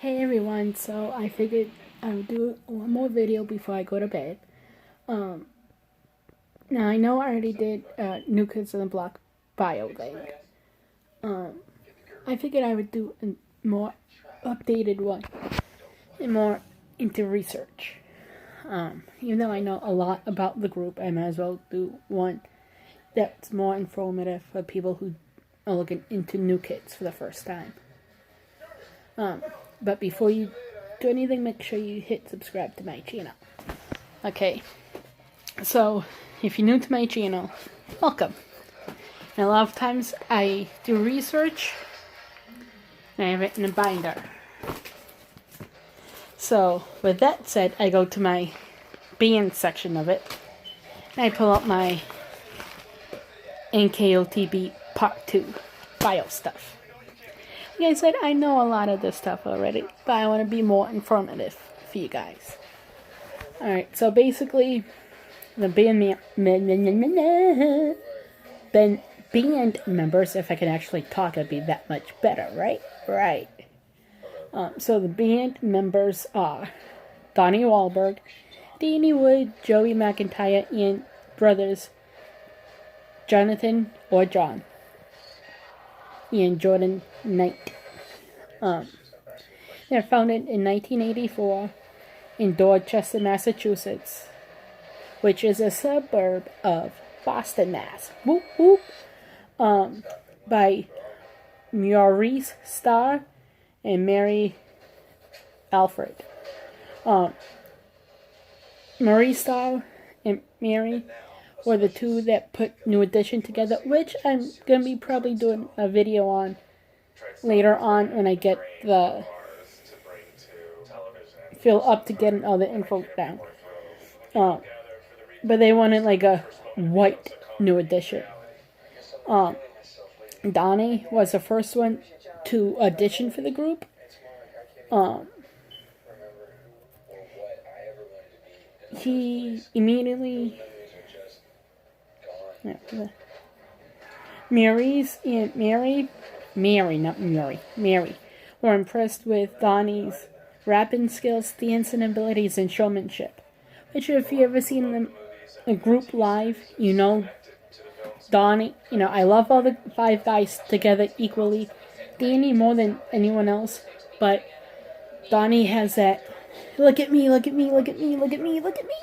Hey everyone, so I figured I would do one more video before I go to bed. Um, Now I know I already did New Kids on the Block bio thing. I figured I would do a more updated one and more into research. Even though I know a lot about the group, I might as well do one that's more informative for people who are looking into New Kids for the first time. But before you do anything, make sure you hit subscribe to my channel. Okay, so if you're new to my channel, welcome. And a lot of times I do research and I have it in a binder. So with that said, I go to my band section of it and I pull out my NKOTB Part 2 bio stuff. Like I said, I know a lot of this stuff already, but I want to be more informative for you guys. Alright, so basically, the band members, if I can actually talk, it'd be that much better, right? Right. So the band members are Donnie Wahlberg, Danny Wood, Joey McIntyre, and brothers Jonathan or John and Jordan Knight. They're founded in 1984 in Dorchester, Massachusetts, which is a suburb of Boston, Mass. Whoop whoop. By Maurice Starr and Mary Alfred. Maurice Starr and Mary were the two that put New Edition together, which I'm going to be probably doing a video on later on when I get the feel up to getting all the info down. But they wanted like a white New Edition. Donnie was the first one to audition for the group. He immediately... Mary were impressed with Donnie's rapping skills, dancing abilities, and showmanship. Which, if you ever seen the group live, you know Donnie. You know, I love all the five guys together equally. Danny more than anyone else, but Donnie has that look at me, look at me, look at me, look at me, look at me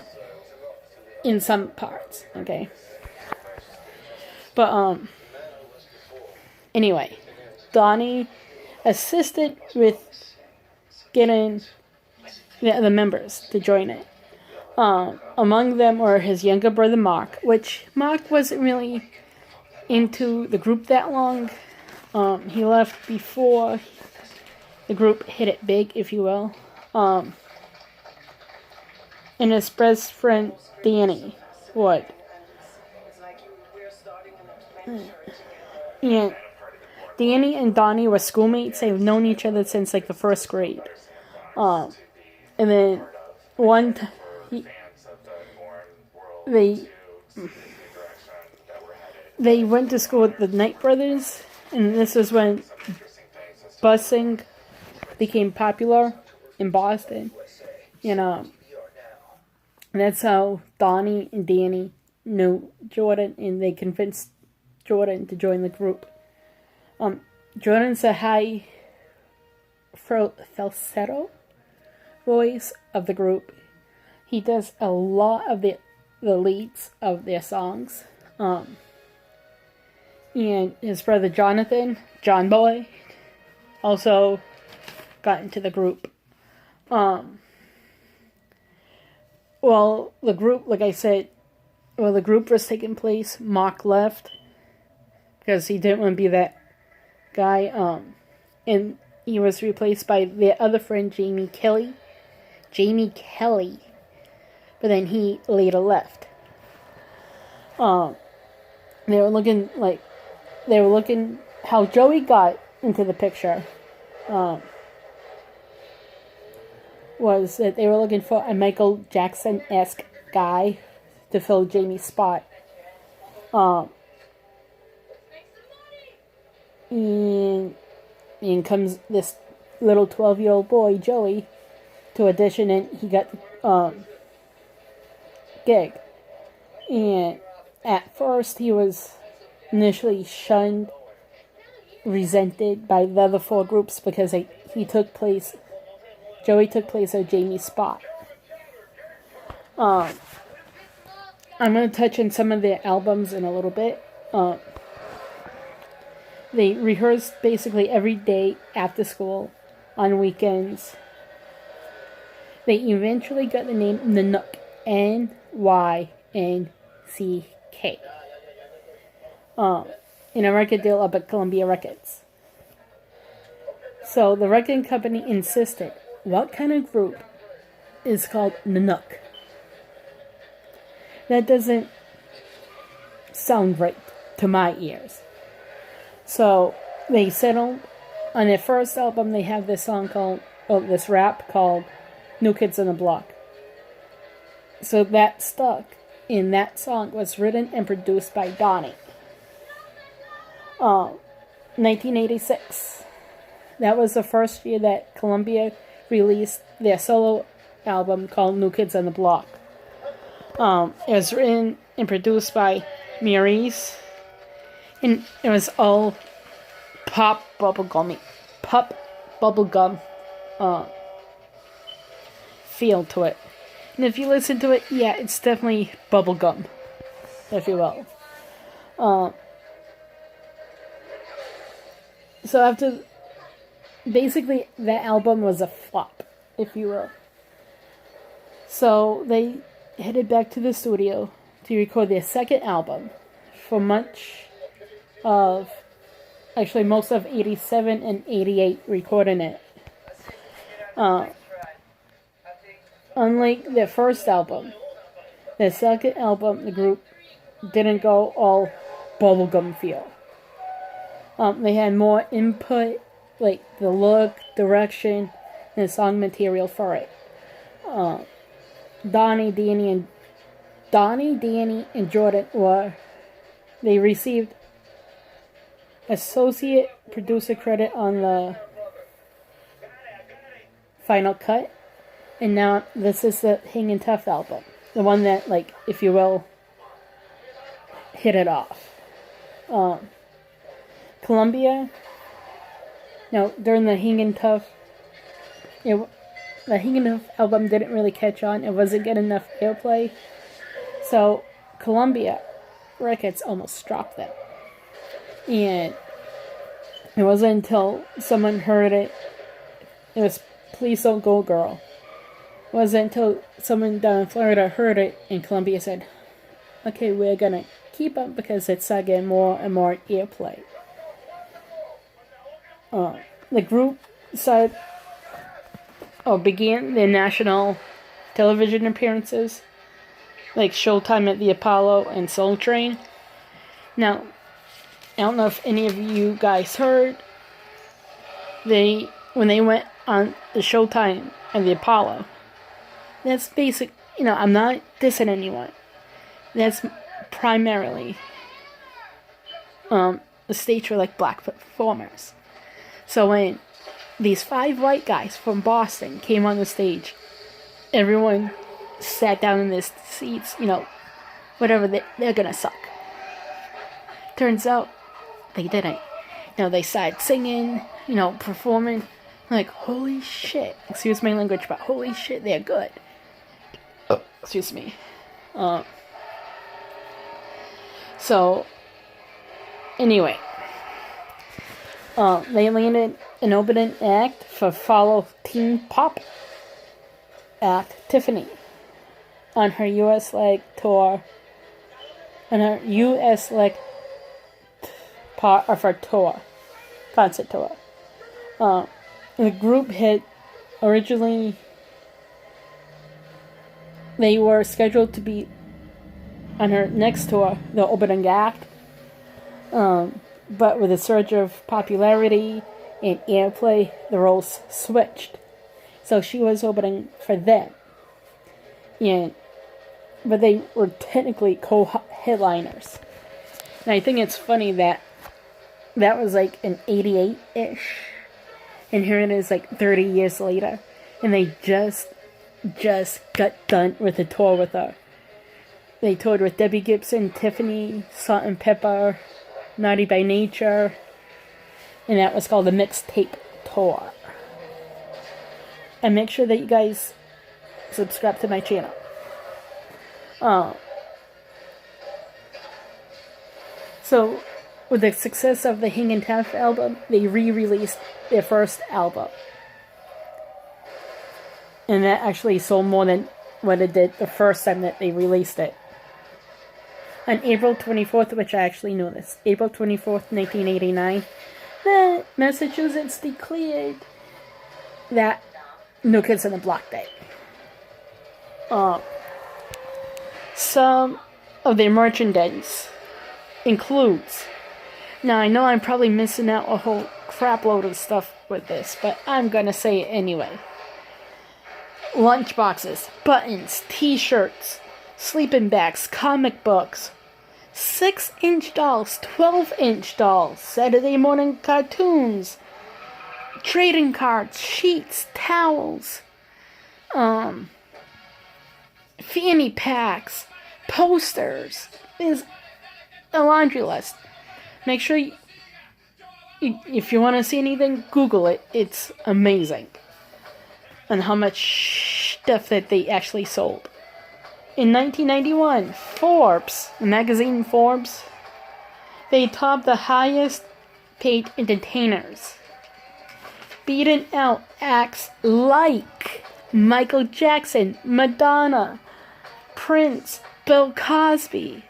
in some parts. Okay. But, anyway, Donnie assisted with getting the members to join it. Among them were his younger brother, Mark, which Mark wasn't really into the group that long. He left before the group hit it big, if you will. And his best friend, Danny Wood. And Danny and Donnie were schoolmates. They've known each other since like the first grade. And then they went to school with the Knight brothers, and this is when busing became popular in Boston. And that's how Donnie and Danny knew Jordan, and they convinced Jordan to join the group. Jordan's a high falsetto voice of the group. He does a lot of the leads of their songs. And his brother Jonathan, John Boy, also got into the group. Well, the group, like I said, the group was taking place, Mark left because he didn't want to be that guy. And he was replaced by their other friend, Jamie Kelly. But then he later left. They were looking how Joey got into the picture. Was that they were looking for a Michael Jackson-esque guy to fill Jamie's spot. And comes this little 12-year-old boy, Joey, to audition, and he got the gig. And at first, he was initially shunned, resented by the other four groups because Joey took place of Jamie's spot. I'm going to touch on some of their albums in a little bit. They rehearsed basically every day after school, on weekends. They eventually got the name Nynck, N-Y-N-C-K, in a record deal up at Columbia Records. So the record company insisted, what kind of group is called Nynck? That doesn't sound right to my ears. So they settled on their first album. They have this this rap called New Kids on the Block. So that stuck, and that song was written and produced by Donnie. 1986. That was the first year that Columbia released their solo album called New Kids on the Block. It was written and produced by Maurice, and it was all pop bubblegum feel to it. And if you listen to it, yeah, it's definitely bubblegum, if you will. So after, basically, that album was a flop, if you will. So they headed back to the studio to record their second album for most of 87 and 88 recording it. Unlike their first album, their second album, the group didn't go all bubblegum feel. They had more input, like the look, direction, and the song material for it. Donnie, Danny, and Jordan they received associate producer credit on the final cut. And now this is the Hangin' Tough album. The one that, like, if you will, hit it off. Columbia, during the Hangin' Tough, the Hangin' Tough album didn't really catch on. It wasn't getting enough airplay. So Columbia Records almost dropped them. And it wasn't until someone heard it. It was Please Don't Go Girl. It wasn't until someone down in Florida heard it, and Columbia said, okay, we're gonna keep them because it's getting more and more airplay. The group began their national television appearances, like Showtime at the Apollo and Soul Train. Now, I don't know if any of you guys heard, when they went on the Showtime and the Apollo, that's basic, I'm not dissing anyone. That's primarily the stage for like black performers. So when these 5 white guys from Boston came on the stage, everyone sat down in their seats, whatever, they're gonna suck. Turns out they didn't. They started singing, performing, like, holy shit, excuse my language, but holy shit, they're good. Excuse me. So, anyway, they landed an opening act for fellow teen pop act Tiffany on her U.S. leg tour. On her U.S. leg part of her concert tour. The group had originally, they were scheduled to be on her next tour, the opening act. But with a surge of popularity and airplay, the roles switched. So she was opening for them. But they were technically co-headliners. And I think it's funny that was like in 88-ish. And here it is, like 30 years later, and they just got done with a tour with her. They toured with Debbie Gibson, Tiffany, Salt and Pepper, Naughty by Nature, and that was called the Mixtape Tour. And make sure that you guys subscribe to my channel. So, with the success of the Hangin' Tough album, they re-released their first album. And that actually sold more than what it did the first time that they released it. On April 24th, which I actually know this, April 24th, 1989, Massachusetts declared that New Kids on the Block Day. Some of their merchandise includes, now I know I'm probably missing out a whole crap load of stuff with this, but I'm gonna say it anyway. Lunch boxes, buttons, t-shirts, sleeping bags, comic books, 6-inch dolls, 12-inch dolls, Saturday morning cartoons, trading cards, sheets, towels, fanny packs, posters. There's a laundry list. Make sure if you want to see anything, Google it. It's amazing. And how much stuff that they actually sold. In 1991, Forbes, the magazine Forbes, they topped the highest paid entertainers, beating out acts like Michael Jackson, Madonna, Prince, Bill Cosby.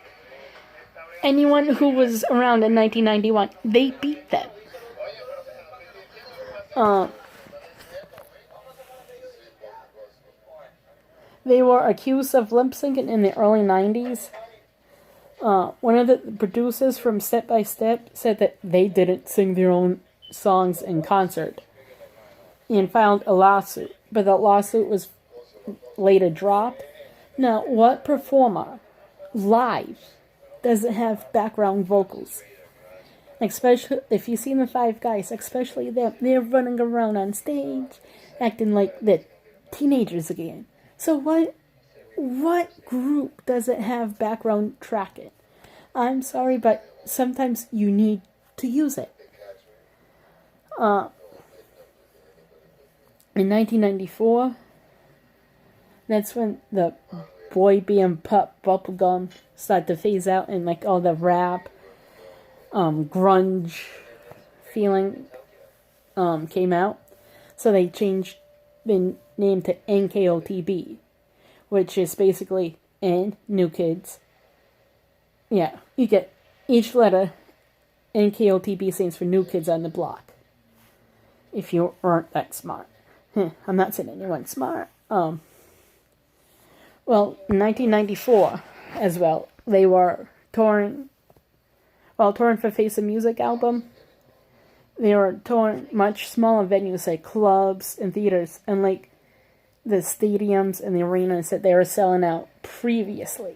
Anyone who was around in 1991, they beat them. They were accused of lip syncing in the early 90s. One of the producers from Step by Step said that they didn't sing their own songs in concert and filed a lawsuit, but the lawsuit was later dropped. Now, what performer live doesn't have background vocals? Especially if you've seen the Five Guys, especially them, they're running around on stage acting like they're teenagers again. So what group doesn't have background tracking? I'm sorry, but sometimes you need to use it. In 1994, that's when the boy band pop bubblegum started to phase out, and like all the rap, grunge feeling came out. So they changed the name to NKOTB, which is basically N, New Kids. Yeah, you get each letter. NKOTB stands for New Kids on the Block. If you aren't that smart. I'm not saying anyone's smart. Well, in 1994 as well, they were touring for Face of Music album. They were touring much smaller venues like clubs and theaters, and like the stadiums and the arenas that they were selling out previously.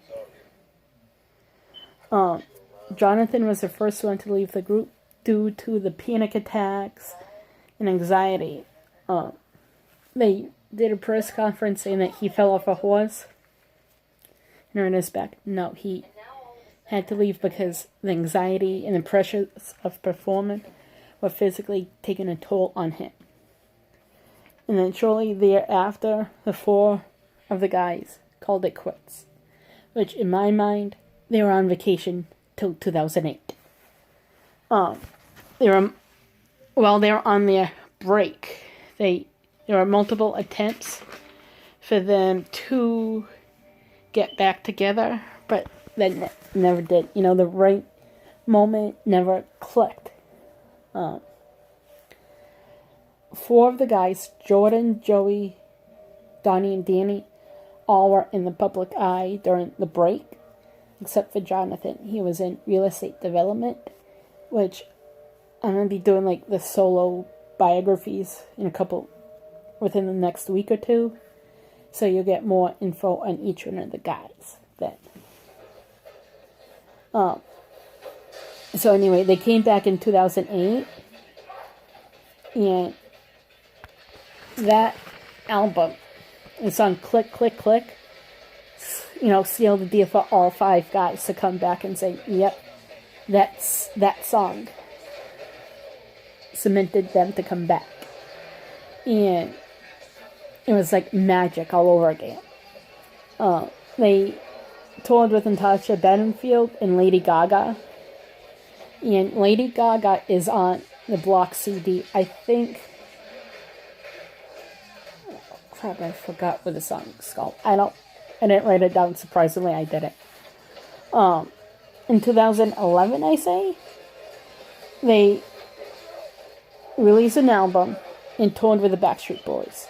Jonathan was the first one to leave the group due to the panic attacks and anxiety. They did a press conference saying that he fell off a horse and hurt his back. No, he had to leave because the anxiety and the pressures of performing were physically taking a toll on him. And then shortly thereafter, the four of the guys called it quits. Which, in my mind, they were on vacation till 2008. They were on their break. There were multiple attempts for them to get back together, but that never did. You know, the right moment never clicked. Four of the guys, Jordan, Joey, Donnie, and Danny, all were in the public eye during the break, except for Jonathan. He was in real estate development, which I'm going to be doing like the solo biographies within the next week or two. So you'll get more info on each one of the guys then. So anyway, they came back in 2008, and that album, the song Click, Click, Click, sealed the deal for all 5 guys to come back and say, yep, that's that song. Cemented them to come back. And it was like magic all over again. They toured with Natasha Bedingfield and Lady Gaga. And Lady Gaga is on the Block CD. I think... Oh, crap, I forgot what the song's called. I didn't write it down. Surprisingly, I did it. In 2011, I say, they released an album and toured with the Backstreet Boys.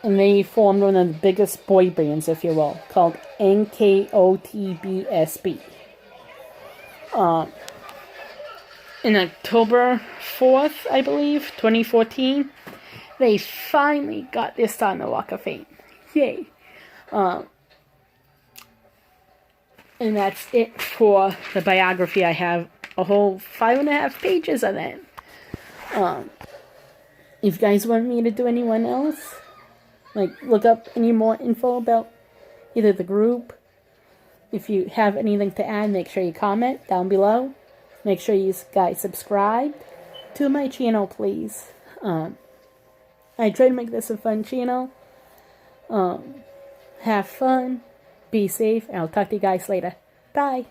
And they formed one of the biggest boy bands, if you will, called NKOTB-SB. In October 4th, I believe, 2014, they finally got this on the Walk of Fame. Yay. And that's it for the biography. I have a whole 5.5 pages of it. If you guys want me to do anyone else, like look up any more info about either the group, if you have anything to add, make sure you comment down below. Make sure you guys subscribe to my channel, please. I try to make this a fun channel. Have fun, be safe, and I'll talk to you guys later. Bye.